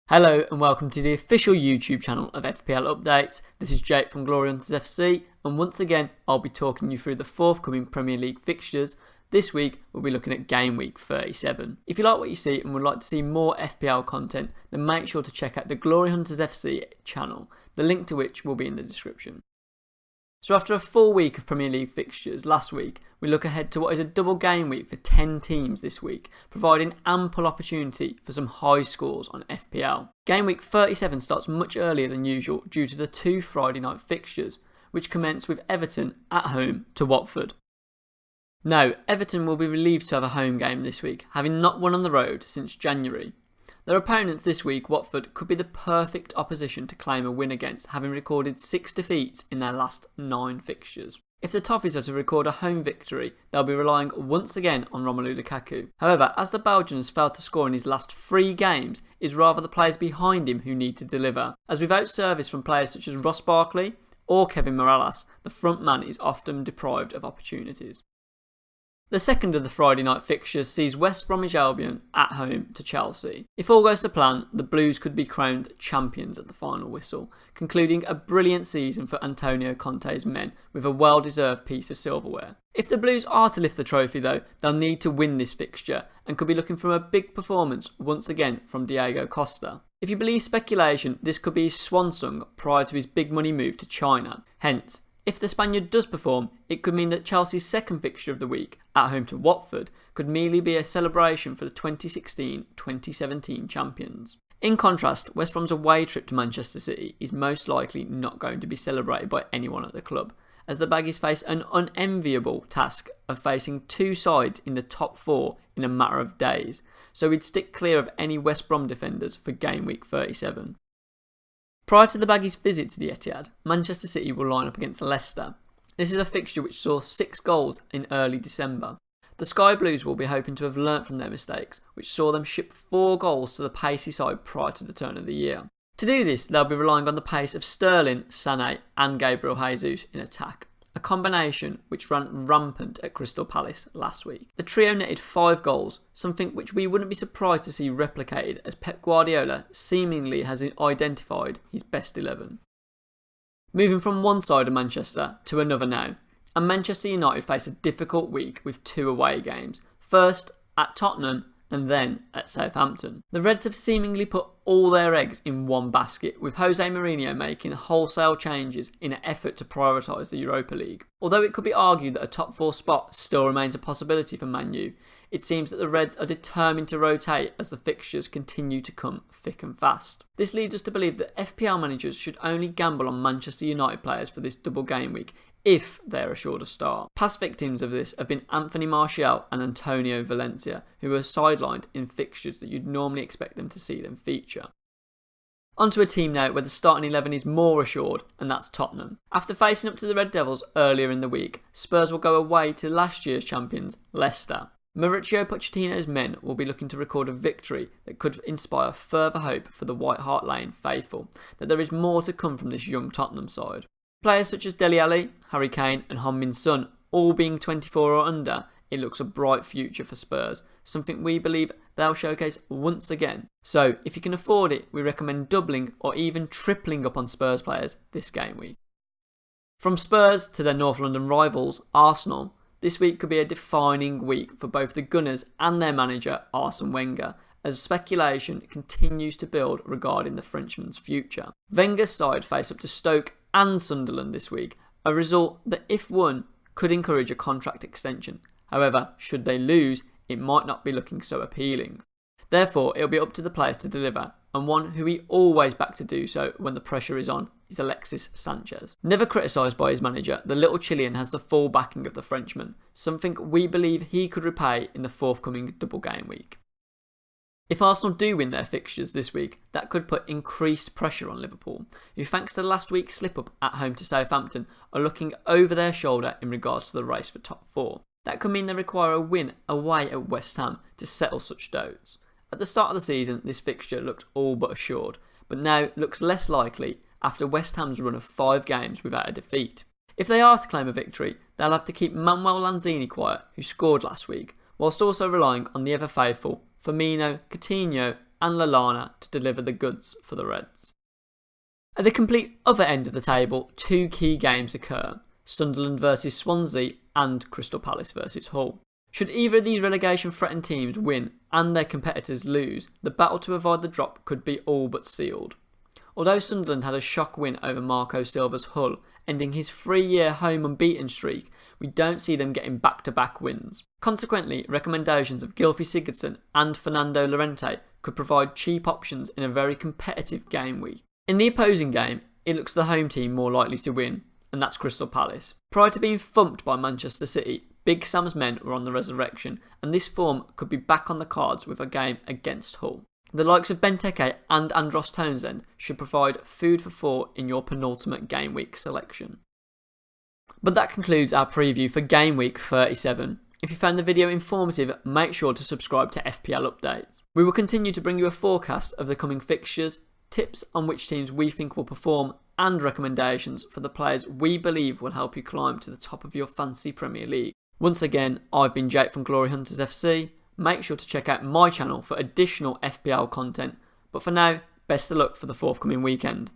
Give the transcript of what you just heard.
Hello and welcome to the official YouTube channel of FPL Updates. This is Jake from Glory Hunters FC, and once again I'll be talking you through the forthcoming Premier League fixtures. This week we'll be looking at Game Week 37. If you like what you see and would like to see more FPL content, then make sure to check out the Glory Hunters FC channel, the link to which will be in the description. So after a full week of Premier League fixtures last week, we look ahead to what is a double game week for 10 teams this week, providing ample opportunity for some high scores on FPL. Game week 37 starts much earlier than usual due to the two Friday night fixtures, which commence with Everton at home to Watford. Now, Everton will be relieved to have a home game this week, having not won on the road since January. Their opponents this week, Watford, could be the perfect opposition to claim a win against, having recorded 6 defeats in their last 9 fixtures. If the Toffees are to record a home victory, they'll be relying once again on Romelu Lukaku. However, as the Belgian has failed to score in his last 3 games, it's rather the players behind him who need to deliver. As without service from players such as Ross Barkley or Kevin Morales, the front man is often deprived of opportunities. The second of the Friday night fixtures sees West Bromwich Albion at home to Chelsea. If all goes to plan, the Blues could be crowned champions at the final whistle, concluding a brilliant season for Antonio Conte's men with a well-deserved piece of silverware. If the Blues are to lift the trophy though, they'll need to win this fixture and could be looking for a big performance once again from Diego Costa. If you believe speculation, this could be his swan song prior to his big money move to China. Hence, if the Spaniard does perform, it could mean that Chelsea's second fixture of the week, at home to Watford, could merely be a celebration for the 2016-2017 champions. In contrast, West Brom's away trip to Manchester City is most likely not going to be celebrated by anyone at the club, as the Baggies face an unenviable task of facing 2 sides in the top 4 in a matter of days, so we'd stick clear of any West Brom defenders for Game Week 37. Prior to the Baggies' visit to the Etihad, Manchester City will line up against Leicester. This is a fixture which saw 6 goals in early December. The Sky Blues will be hoping to have learnt from their mistakes, which saw them ship 4 goals to the pacey side prior to the turn of the year. To do this, they'll be relying on the pace of Sterling, Sané and Gabriel Jesus in attack, a combination which ran rampant at Crystal Palace last week. The trio netted 5 goals, something which we wouldn't be surprised to see replicated as Pep Guardiola seemingly has identified his best 11. Moving from one side of Manchester to another now, and Manchester United face a difficult week with 2 away games, first at Tottenham and then at Southampton. The Reds have seemingly put all their eggs in one basket, with Jose Mourinho making wholesale changes in an effort to prioritise the Europa League. Although it could be argued that a top 4 spot still remains a possibility for Man U, it seems that the Reds are determined to rotate as the fixtures continue to come thick and fast. This leads us to believe that FPL managers should only gamble on Manchester United players for this double game week if they're assured a start. Past victims of this have been Anthony Martial and Antonio Valencia, who were sidelined in fixtures that you'd normally expect them to see them feature. Onto a team now where the starting 11 is more assured, and that's Tottenham. After facing up to the Red Devils earlier in the week, Spurs will go away to last year's champions, Leicester. Mauricio Pochettino's men will be looking to record a victory that could inspire further hope for the White Hart Lane faithful, that there is more to come from this young Tottenham side. Players such as Dele Alli, Harry Kane and Heung-min Son all being 24 or under, it looks a bright future for Spurs, something we believe they'll showcase once again. So if you can afford it, we recommend doubling or even tripling up on Spurs players this game week. From Spurs to their North London rivals, Arsenal, this week could be a defining week for both the Gunners and their manager Arsene Wenger, as speculation continues to build regarding the Frenchman's future. Wenger's side face up to Stoke and Sunderland this week, a result that if won could encourage a contract extension. However, should they lose, it might not be looking so appealing. Therefore, it'll be up to the players to deliver, and one who we always back to do so when the pressure is on is Alexis Sanchez. Never criticised by his manager, the little Chilean has the full backing of the Frenchman, something we believe he could repay in the forthcoming double game week. If Arsenal do win their fixtures this week, that could put increased pressure on Liverpool, who thanks to last week's slip-up at home to Southampton are looking over their shoulder in regards to the race for top 4. That could mean they require a win away at West Ham to settle such doubts. At the start of the season, this fixture looked all but assured, but now looks less likely after West Ham's run of 5 games without a defeat. If they are to claim a victory, they'll have to keep Manuel Lanzini quiet, who scored last week, whilst also relying on the ever-faithful Firmino, Coutinho and Lallana to deliver the goods for the Reds. At the complete other end of the table, two key games occur: Sunderland versus Swansea and Crystal Palace versus Hull. Should either of these relegation-threatened teams win and their competitors lose, the battle to avoid the drop could be all but sealed. Although Sunderland had a shock win over Marco Silva's Hull, ending his 3-year home unbeaten streak, we don't see them getting back-to-back wins. Consequently, recommendations of Gylfi Sigurdsson and Fernando Llorente could provide cheap options in a very competitive game week. In the opposing game, it looks the home team more likely to win, and that's Crystal Palace. Prior to being thumped by Manchester City, Big Sam's men were on the resurrection, and this form could be back on the cards with a game against Hull. The likes of Benteke and Andros Townsend should provide food for thought in your penultimate game week selection. But that concludes our preview for game week 37. If you found the video informative, make sure to subscribe to FPL Updates. We will continue to bring you a forecast of the coming fixtures, tips on which teams we think will perform, and recommendations for the players we believe will help you climb to the top of your fantasy Premier League. Once again, I've been Jake from Glory Hunters FC. Make sure to check out my channel for additional FPL content, but for now, best of luck for the forthcoming weekend.